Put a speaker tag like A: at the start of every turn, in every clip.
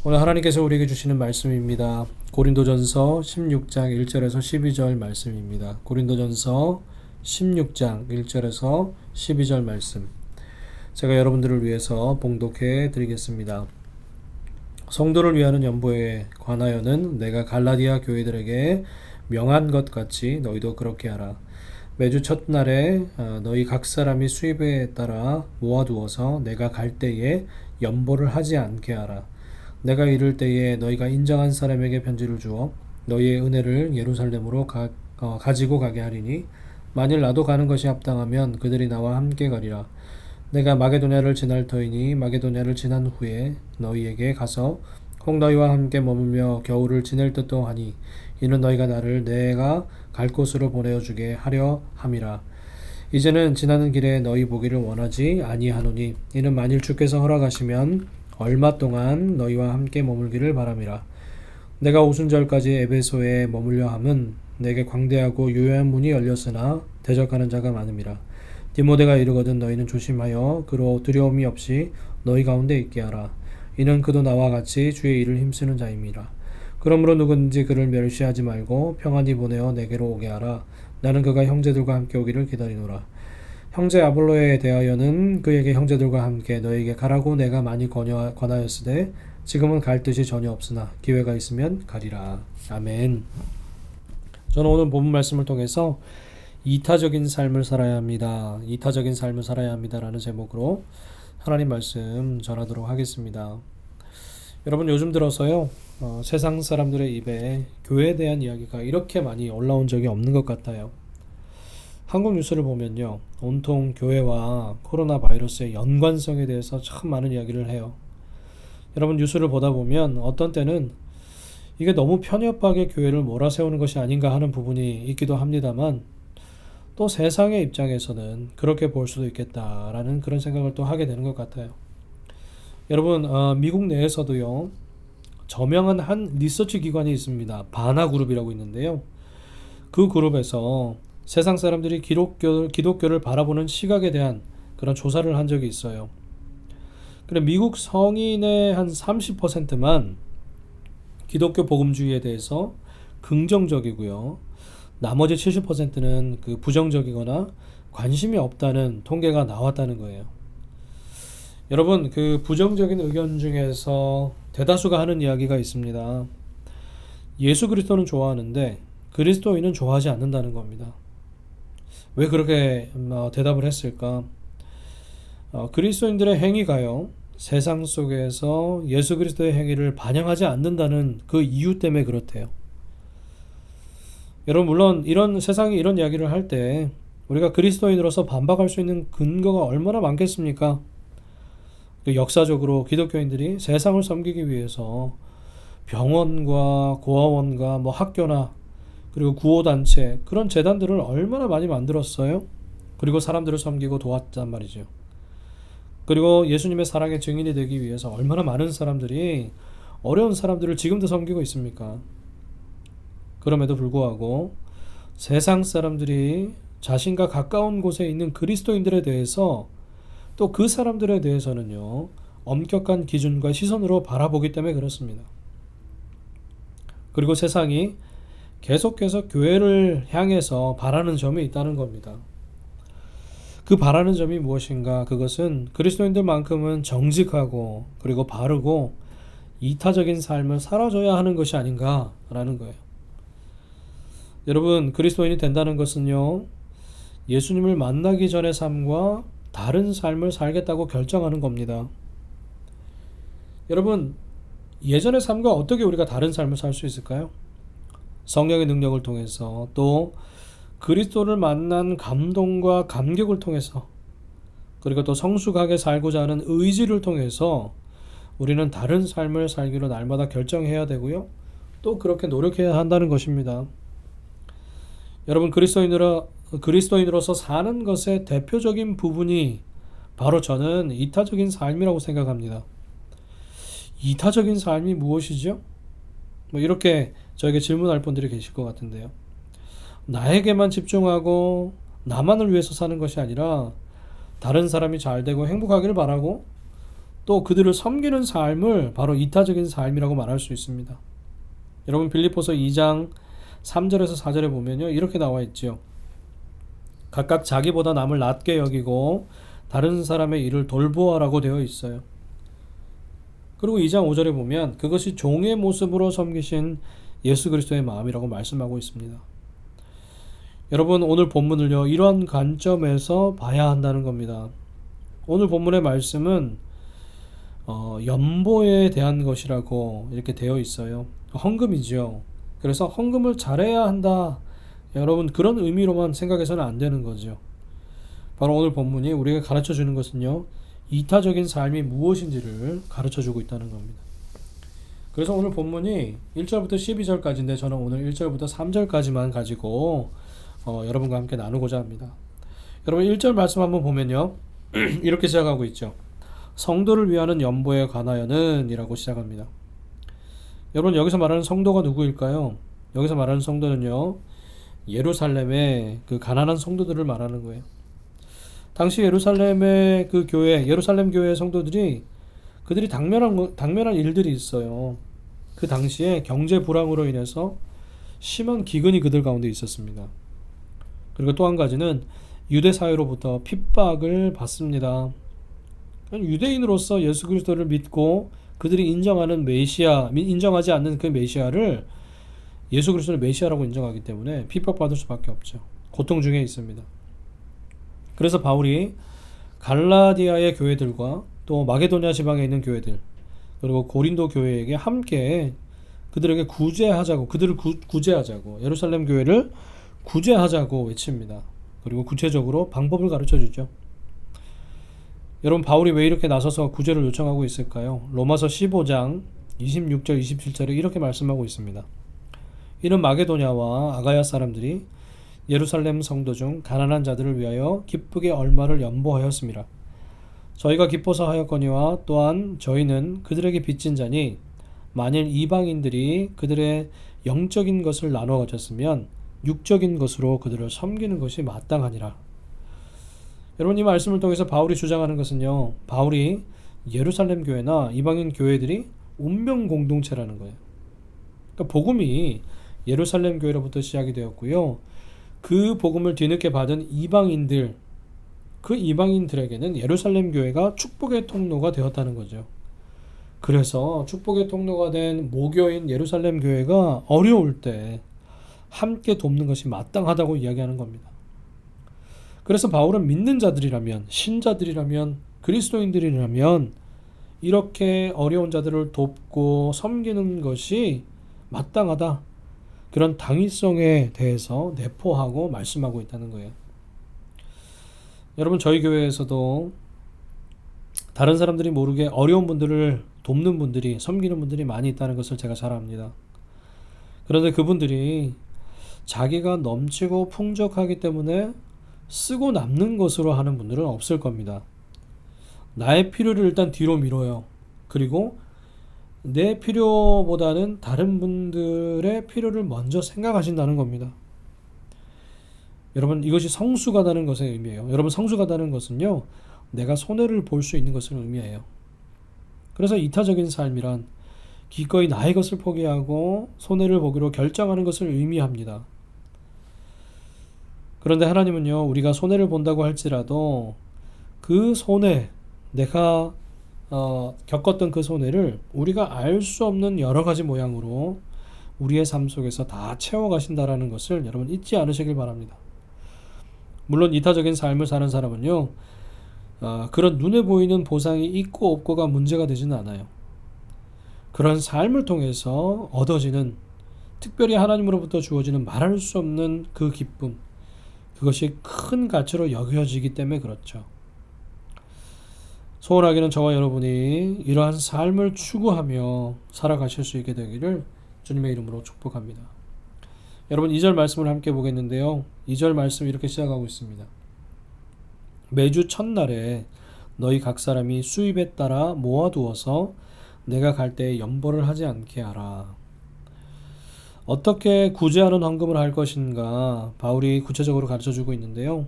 A: 오늘 하나님께서 우리에게 주시는 말씀입니다. 고린도전서 16장 1절에서 12절 말씀입니다. 고린도전서 16장 1절에서 12절 말씀. 제가 여러분들을 위해서 봉독해 드리겠습니다. 성도를 위하는 연보에 관하여는 내가 갈라디아 교회들에게 명한 것 같이 너희도 그렇게 하라. 매주 첫날에 너희 각 사람이 수입에 따라 모아두어서 내가 갈 때에 연보를 하지 않게 하라. 내가 이를 때에 너희가 인정한 사람에게 편지를 주어 너희의 은혜를 예루살렘으로 가지고 가게 하리니 만일 나도 가는 것이 합당하면 그들이 나와 함께 가리라. 내가 마게도냐를 지날 터이니 마게도냐를 지난 후에 너희에게 가서 혹 너희와 함께 머물며 겨울을 지낼 듯도 하니 이는 너희가 나를 내가 갈 곳으로 보내어 주게 하려 함이라. 이제는 지나는 길에 너희 보기를 원하지 아니하노니 이는 만일 주께서 허락하시면 얼마 동안 너희와 함께 머물기를 바람이라. 내가 오순절까지 에베소에 머물려 함은 내게 광대하고 유효한 문이 열렸으나 대적하는 자가 많음이라. 디모데가 이르거든 너희는 조심하여 그로 두려움이 없이 너희 가운데 있게 하라. 이는 그도 나와 같이 주의 일을 힘쓰는 자임이라. 그러므로 누구든지 그를 멸시하지 말고 평안히 보내어 내게로 오게 하라. 나는 그가 형제들과 함께 오기를 기다리노라. 형제 아볼로에 대하여는 그에게 형제들과 함께 너에게 가라고 내가 많이 권하였으되 지금은 갈 뜻이 전혀 없으나 기회가 있으면 가리라. 아멘. 저는 오늘 본문 말씀을 통해서 이타적인 삶을 살아야 합니다. 이타적인 삶을 살아야 합니다라는 제목으로 하나님 말씀 전하도록 하겠습니다. 여러분 요즘 들어서요 세상 사람들의 입에 교회에 대한 이야기가 이렇게 많이 올라온 적이 없는 것 같아요. 한국 뉴스를 보면요 온통 교회와 코로나 바이러스의 연관성에 대해서 참 많은 이야기를 해요. 여러분 뉴스를 보다 보면 어떤 때는 이게 너무 편협하게 교회를 몰아세우는 것이 아닌가 하는 부분이 있기도 합니다만 또 세상의 입장에서는 그렇게 볼 수도 있겠다라는 그런 생각을 또 하게 되는 것 같아요. 여러분 미국 내에서도요 저명한 한 리서치 기관이 있습니다. 바나 그룹이라고 있는데요. 그 그룹에서 세상 사람들이 기독교를 바라보는 시각에 대한 그런 조사를 한 적이 있어요. 그래 미국 성인의 한 30%만 기독교 복음주의에 대해서 긍정적이고요. 나머지 70%는 그 부정적이거나 관심이 없다는 통계가 나왔다는 거예요. 여러분 그 부정적인 의견 중에서 대다수가 하는 이야기가 있습니다. 예수 그리스도는 좋아하는데 그리스도인은 좋아하지 않는다는 겁니다. 왜 그렇게 대답을 했을까? 그리스도인들의 행위가요 세상 속에서 예수 그리스도의 행위를 반영하지 않는다는 그 이유 때문에 그렇대요. 여러분 물론 이런 세상이 이런 이야기를 할 때 우리가 그리스도인으로서 반박할 수 있는 근거가 얼마나 많겠습니까? 역사적으로 기독교인들이 세상을 섬기기 위해서 병원과 고아원과 학교나 그리고 구호단체 그런 재단들을 얼마나 많이 만들었어요. 그리고 사람들을 섬기고 도왔단 말이죠. 그리고 예수님의 사랑의 증인이 되기 위해서 얼마나 많은 사람들이 어려운 사람들을 지금도 섬기고 있습니까? 그럼에도 불구하고 세상 사람들이 자신과 가까운 곳에 있는 그리스도인들에 대해서 또 그 사람들에 대해서는요 엄격한 기준과 시선으로 바라보기 때문에 그렇습니다. 그리고 세상이 계속해서 교회를 향해서 바라는 점이 있다는 겁니다. 그 바라는 점이 무엇인가? 그것은 그리스도인들만큼은 정직하고 그리고 바르고 이타적인 삶을 살아줘야 하는 것이 아닌가라는 거예요. 여러분 그리스도인이 된다는 것은요 예수님을 만나기 전의 삶과 다른 삶을 살겠다고 결정하는 겁니다. 여러분 예전의 삶과 어떻게 우리가 다른 삶을 살 수 있을까요? 성령의 능력을 통해서 또 그리스도를 만난 감동과 감격을 통해서 그리고 또 성숙하게 살고자 하는 의지를 통해서 우리는 다른 삶을 살기로 날마다 결정해야 되고요. 또 그렇게 노력해야 한다는 것입니다. 여러분 그리스도인으로서 사는 것의 대표적인 부분이 바로 저는 이타적인 삶이라고 생각합니다. 이타적인 삶이 무엇이죠? 이렇게 저에게 질문할 분들이 계실 것 같은데요. 나에게만 집중하고 나만을 위해서 사는 것이 아니라 다른 사람이 잘 되고 행복하기를 바라고 또 그들을 섬기는 삶을 바로 이타적인 삶이라고 말할 수 있습니다. 여러분 빌립보서 2장 3절에서 4절에 보면요, 이렇게 나와 있죠. 각각 자기보다 남을 낮게 여기고 다른 사람의 일을 돌보아라고 되어 있어요. 그리고 2장 5절에 보면 그것이 종의 모습으로 섬기신 예수 그리스도의 마음이라고 말씀하고 있습니다. 여러분 오늘 본문을요, 이러한 관점에서 봐야 한다는 겁니다. 오늘 본문의 말씀은 연보에 대한 것이라고 이렇게 되어 있어요. 헌금이죠. 그래서 헌금을 잘해야 한다, 여러분 그런 의미로만 생각해서는 안 되는 거죠. 바로 오늘 본문이 우리가 가르쳐 주는 것은요, 이타적인 삶이 무엇인지를 가르쳐 주고 있다는 겁니다. 그래서 오늘 본문이 1절부터 12절까지인데 저는 오늘 1절부터 3절까지만 가지고 여러분과 함께 나누고자 합니다. 여러분 1절 말씀 한번 보면요, 이렇게 시작하고 있죠. 성도를 위하는 연보에 관하여는 이라고 시작합니다. 여러분 여기서 말하는 성도가 누구일까요? 여기서 말하는 성도는요, 예루살렘의 그 가난한 성도들을 말하는 거예요. 당시 예루살렘의 그 교회, 예루살렘 교회의 성도들이 그들이 당면한 일들이 있어요. 그 당시에 경제 불황으로 인해서 심한 기근이 그들 가운데 있었습니다. 그리고 또 한 가지는 유대 사회로부터 핍박을 받습니다. 유대인으로서 예수 그리스도를 믿고 그들이 인정하는 메시아, 인정하지 않는 그 메시아를 예수 그리스도를 메시아라고 인정하기 때문에 핍박받을 수밖에 없죠. 고통 중에 있습니다. 그래서 바울이 갈라디아의 교회들과 또 마게도냐 지방에 있는 교회들, 그리고 고린도 교회에게 함께 그들에게 그들을 구제하자고, 예루살렘 교회를 구제하자고 외칩니다. 그리고 구체적으로 방법을 가르쳐 주죠. 여러분 바울이 왜 이렇게 나서서 구제를 요청하고 있을까요? 로마서 15장 26절 27절에 이렇게 말씀하고 있습니다. 이는 마게도냐와 아가야 사람들이 예루살렘 성도 중 가난한 자들을 위하여 기쁘게 얼마를 연보하였습니다. 저희가 기뻐서 하였거니와 또한 저희는 그들에게 빚진 자니 만일 이방인들이 그들의 영적인 것을 나눠 가졌으면 육적인 것으로 그들을 섬기는 것이 마땅하니라. 여러분 이 말씀을 통해서 바울이 주장하는 것은요, 바울이 예루살렘 교회나 이방인 교회들이 운명 공동체라는 거예요. 그러니까 복음이 예루살렘 교회로부터 시작이 되었고요, 그 복음을 뒤늦게 받은 이방인들, 그 이방인들에게는 예루살렘 교회가 축복의 통로가 되었다는 거죠. 그래서 축복의 통로가 된 모교인 예루살렘 교회가 어려울 때 함께 돕는 것이 마땅하다고 이야기하는 겁니다. 그래서 바울은 믿는 자들이라면, 신자들이라면, 그리스도인들이라면 이렇게 어려운 자들을 돕고 섬기는 것이 마땅하다, 그런 당위성에 대해서 내포하고 말씀하고 있다는 거예요. 여러분 저희 교회에서도 다른 사람들이 모르게 어려운 분들을 돕는 분들이, 섬기는 분들이 많이 있다는 것을 제가 잘 압니다. 그런데 그분들이 자기가 넘치고 풍족하기 때문에 쓰고 남는 것으로 하는 분들은 없을 겁니다. 나의 필요를 일단 뒤로 미뤄요. 그리고 내 필요보다는 다른 분들의 필요를 먼저 생각하신다는 겁니다. 여러분 이것이 성숙하다는 것의 의미예요. 여러분 성숙하다는 것은요, 내가 손해를 볼 수 있는 것을 의미해요. 그래서 이타적인 삶이란 기꺼이 나의 것을 포기하고 손해를 보기로 결정하는 것을 의미합니다. 그런데 하나님은요, 우리가 손해를 본다고 할지라도 그 손해, 내가 겪었던 그 손해를 우리가 알 수 없는 여러 가지 모양으로 우리의 삶 속에서 다 채워가신다라는 것을 여러분 잊지 않으시길 바랍니다. 물론 이타적인 삶을 사는 사람은요, 그런 눈에 보이는 보상이 있고 없고가 문제가 되지는 않아요. 그런 삶을 통해서 얻어지는, 특별히 하나님으로부터 주어지는 말할 수 없는 그 기쁨, 그것이 큰 가치로 여겨지기 때문에 그렇죠. 소원하기는 저와 여러분이 이러한 삶을 추구하며 살아가실 수 있게 되기를 주님의 이름으로 축복합니다. 여러분 2절 말씀을 함께 보겠는데요, 2절 말씀 이렇게 시작하고 있습니다. 매주 첫날에 너희 각 사람이 수입에 따라 모아두어서 내가 갈 때에 연보를 하지 않게 하라. 어떻게 구제하는 헌금을 할 것인가 바울이 구체적으로 가르쳐주고 있는데요,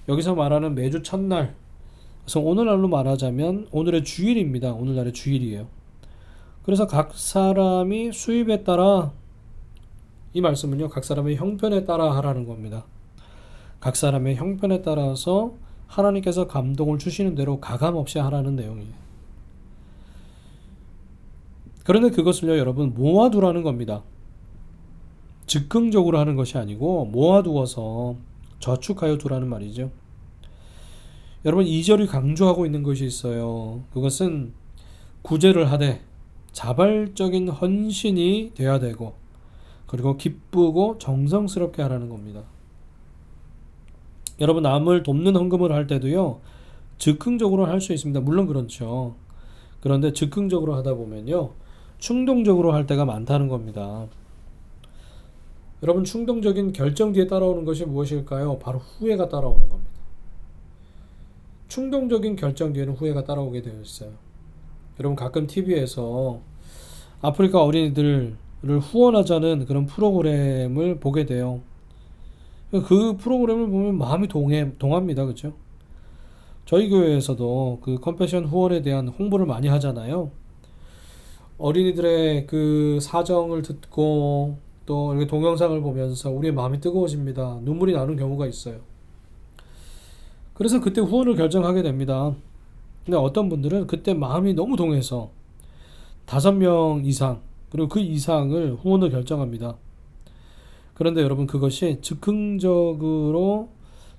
A: 여기서 말하는 매주 첫날, 그래서 오늘날로 말하자면 오늘의 주일입니다. 오늘날의 주일이에요. 그래서 각 사람이 수입에 따라, 이 말씀은요, 각 사람의 형편에 따라 하라는 겁니다. 각 사람의 형편에 따라서 하나님께서 감동을 주시는 대로 가감없이 하라는 내용이에요. 그런데 그것을요, 여러분, 모아두라는 겁니다. 즉흥적으로 하는 것이 아니고 모아두어서 저축하여 두라는 말이죠. 여러분, 2절이 강조하고 있는 것이 있어요. 그것은 구제를 하되 자발적인 헌신이 되어야 되고, 그리고 기쁘고 정성스럽게 하라는 겁니다. 여러분, 남을 돕는 헌금을 할 때도요, 즉흥적으로 할 수 있습니다. 물론 그렇죠. 그런데 즉흥적으로 하다 보면요, 충동적으로 할 때가 많다는 겁니다. 여러분, 충동적인 결정 뒤에 따라오는 것이 무엇일까요? 바로 후회가 따라오는 겁니다. 충동적인 결정 뒤에는 후회가 따라오게 되어 있어요. 여러분, 가끔 TV에서 아프리카 어린이들을 후원하자는 그런 프로그램을 보게 돼요. 그 프로그램을 보면 마음이 동합니다. 그렇죠? 저희 교회에서도 그 컴패션 후원에 대한 홍보를 많이 하잖아요. 어린이들의 그 사정을 듣고 또 이렇게 동영상을 보면서 우리의 마음이 뜨거워집니다. 눈물이 나는 경우가 있어요. 그래서 그때 후원을 결정하게 됩니다. 근데 어떤 분들은 그때 마음이 너무 동해서 5명 이상, 그리고 그 이상을 후원을 결정합니다. 그런데 여러분, 그것이 즉흥적으로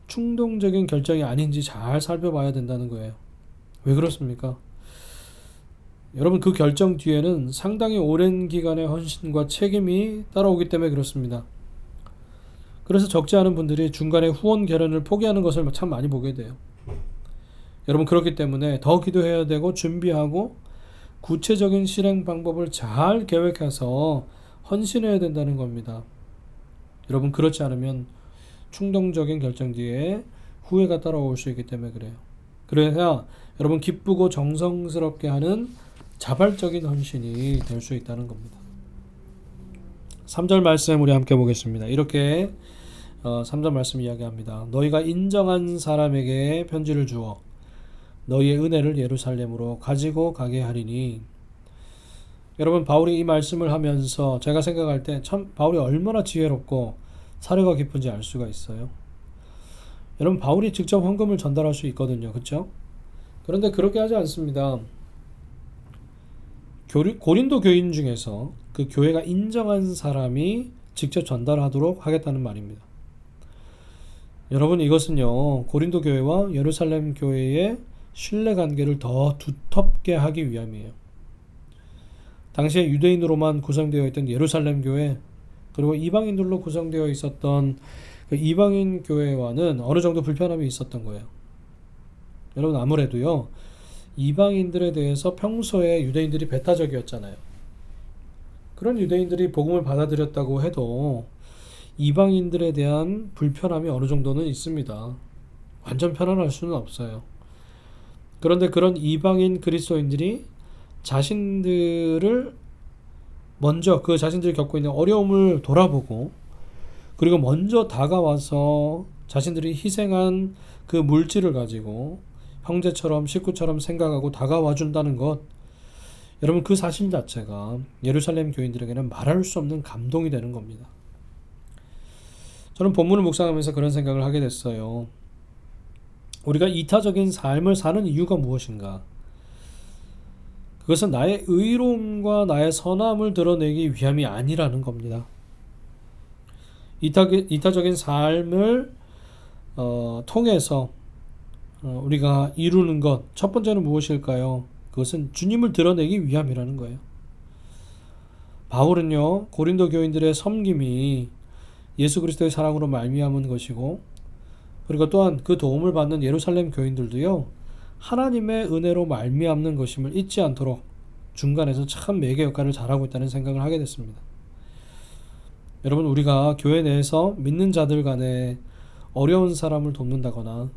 A: 충동적인 결정이 아닌지 잘 살펴봐야 된다는 거예요. 왜 그렇습니까? 여러분, 그 결정 뒤에는 상당히 오랜 기간의 헌신과 책임이 따라오기 때문에 그렇습니다. 그래서 적지 않은 분들이 중간에 후원 결연을 포기하는 것을 참 많이 보게 돼요. 여러분, 그렇기 때문에 더 기도해야 되고 준비하고 구체적인 실행 방법을 잘 계획해서 헌신해야 된다는 겁니다. 여러분, 그렇지 않으면 충동적인 결정 뒤에 후회가 따라올 수 있기 때문에 그래요. 그래야 여러분, 기쁘고 정성스럽게 하는 자발적인 헌신이 될 수 있다는 겁니다. 3절 말씀 우리 함께 보겠습니다. 이렇게 3절 말씀 이야기합니다. 너희가 인정한 사람에게 편지를 주어 너희의 은혜를 예루살렘으로 가지고 가게 하리니. 여러분, 바울이 이 말씀을 하면서 제가 생각할 때 참 바울이 얼마나 지혜롭고 사려가 깊은지 알 수가 있어요. 여러분, 바울이 직접 헌금을 전달할 수 있거든요. 그렇죠? 그런데 그렇게 하지 않습니다. 고린도 교인 중에서 그 교회가 인정한 사람이 직접 전달하도록 하겠다는 말입니다. 여러분, 이것은요, 고린도 교회와 예루살렘 교회의 신뢰관계를 더 두텁게 하기 위함이에요. 당시에 유대인으로만 구성되어 있던 예루살렘 교회, 그리고 이방인들로 구성되어 있었던 그 이방인 교회와는 어느 정도 불편함이 있었던 거예요. 여러분, 아무래도요, 이방인들에 대해서 평소에 유대인들이 배타적이었잖아요. 그런 유대인들이 복음을 받아들였다고 해도 이방인들에 대한 불편함이 어느 정도는 있습니다. 완전 편안할 수는 없어요. 그런데 그런 이방인 그리스도인들이 자신들을 먼저 그 자신들이 겪고 있는 어려움을 돌아보고, 그리고 먼저 다가와서 자신들이 희생한 그 물질을 가지고 형제처럼 식구처럼 생각하고 다가와 준다는 것, 여러분, 그 사실 자체가 예루살렘 교인들에게는 말할 수 없는 감동이 되는 겁니다. 저는 본문을 묵상하면서 그런 생각을 하게 됐어요. 우리가 이타적인 삶을 사는 이유가 무엇인가? 그것은 나의 의로움과 나의 선함을 드러내기 위함이 아니라는 겁니다. 이타적인 삶을 통해서 우리가 이루는 것, 첫 번째는 무엇일까요? 그것은 주님을 드러내기 위함이라는 거예요. 바울은요, 고린도 교인들의 섬김이 예수 그리스도의 사랑으로 말미암은 것이고, 그리고 또한 그 도움을 받는 예루살렘 교인들도요, 하나님의 은혜로 말미암는 것임을 잊지 않도록 중간에서 참 매개 역할을 잘하고 있다는 생각을 하게 됐습니다. 여러분, 우리가 교회 내에서 믿는 자들 간에 어려운 사람을 돕는다거나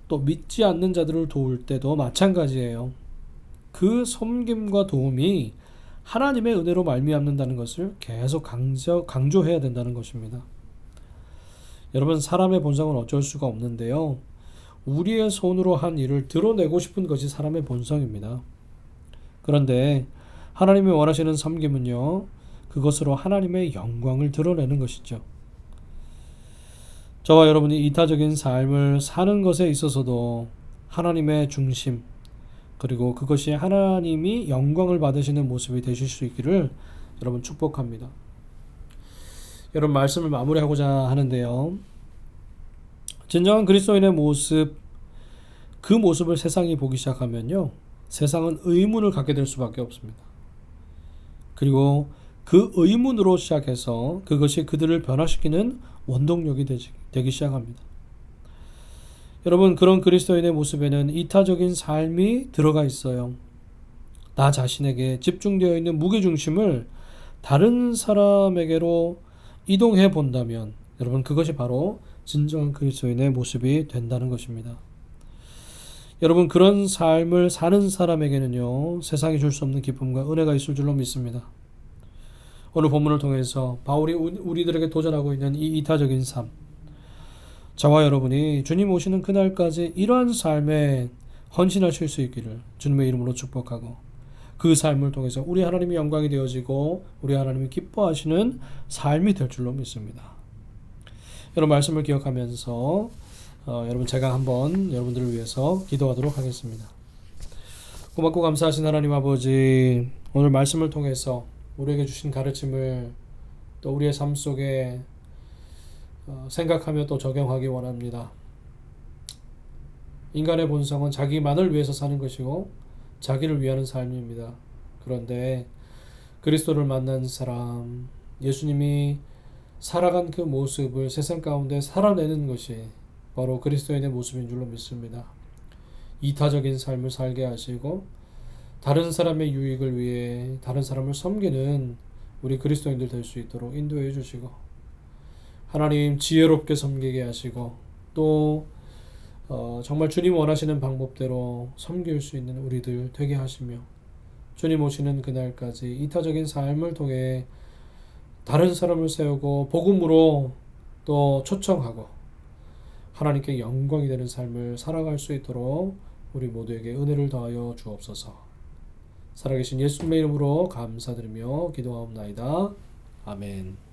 A: 또 믿지 않는 자들을 도울 때도 마찬가지예요. 그 섬김과 도움이 하나님의 은혜로 말미암는다는 것을 계속 강조해야 된다는 것입니다. 여러분, 사람의 본성은 어쩔 수가 없는데요, 우리의 손으로 한 일을 드러내고 싶은 것이 사람의 본성입니다. 그런데 하나님이 원하시는 섬김은요, 그것으로 하나님의 영광을 드러내는 것이죠. 저와 여러분이 이타적인 삶을 사는 것에 있어서도 하나님의 중심, 그리고 그것이 하나님이 영광을 받으시는 모습이 되실 수 있기를 여러분 축복합니다. 여러분, 말씀을 마무리하고자 하는데요. 진정한 그리스도인의 모습, 그 모습을 세상이 보기 시작하면요, 세상은 의문을 갖게 될 수밖에 없습니다. 그리고 그 의문으로 시작해서 그것이 그들을 변화시키는 원동력이 되기 시작합니다. 여러분, 그런 그리스도인의 모습에는 이타적인 삶이 들어가 있어요. 나 자신에게 집중되어 있는 무게중심을 다른 사람에게로 이동해 본다면 여러분, 그것이 바로 진정한 그리스도인의 모습이 된다는 것입니다. 여러분, 그런 삶을 사는 사람에게는요, 세상이 줄 수 없는 기쁨과 은혜가 있을 줄로 믿습니다. 오늘 본문을 통해서 바울이 우리들에게 도전하고 있는 이 이타적인 삶, 저와 여러분이 주님 오시는 그날까지 이러한 삶에 헌신하실 수 있기를 주님의 이름으로 축복하고, 그 삶을 통해서 우리 하나님이 영광이 되어지고 우리 하나님이 기뻐하시는 삶이 될 줄로 믿습니다. 여러분, 말씀을 기억하면서 여러분, 제가 한번 여러분들을 위해서 기도하도록 하겠습니다. 고맙고 감사하신 하나님 아버지, 오늘 말씀을 통해서 우리에게 주신 가르침을 또 우리의 삶 속에 생각하며 또 적용하기 원합니다. 인간의 본성은 자기만을 위해서 사는 것이고 자기를 위하는 삶입니다. 그런데 그리스도를 만난 사람, 예수님이 살아간 그 모습을 세상 가운데 살아내는 것이 바로 그리스도인의 모습인 줄로 믿습니다. 이타적인 삶을 살게 하시고 다른 사람의 유익을 위해 다른 사람을 섬기는 우리 그리스도인들 될 수 있도록 인도해 주시고, 하나님 지혜롭게 섬기게 하시고, 또 정말 주님 원하시는 방법대로 섬길 수 있는 우리들 되게 하시며, 주님 오시는 그날까지 이타적인 삶을 통해 다른 사람을 세우고 복음으로 또 초청하고 하나님께 영광이 되는 삶을 살아갈 수 있도록 우리 모두에게 은혜를 더하여 주옵소서. 살아계신 예수님의 이름으로 감사드리며 기도하옵나이다. 아멘.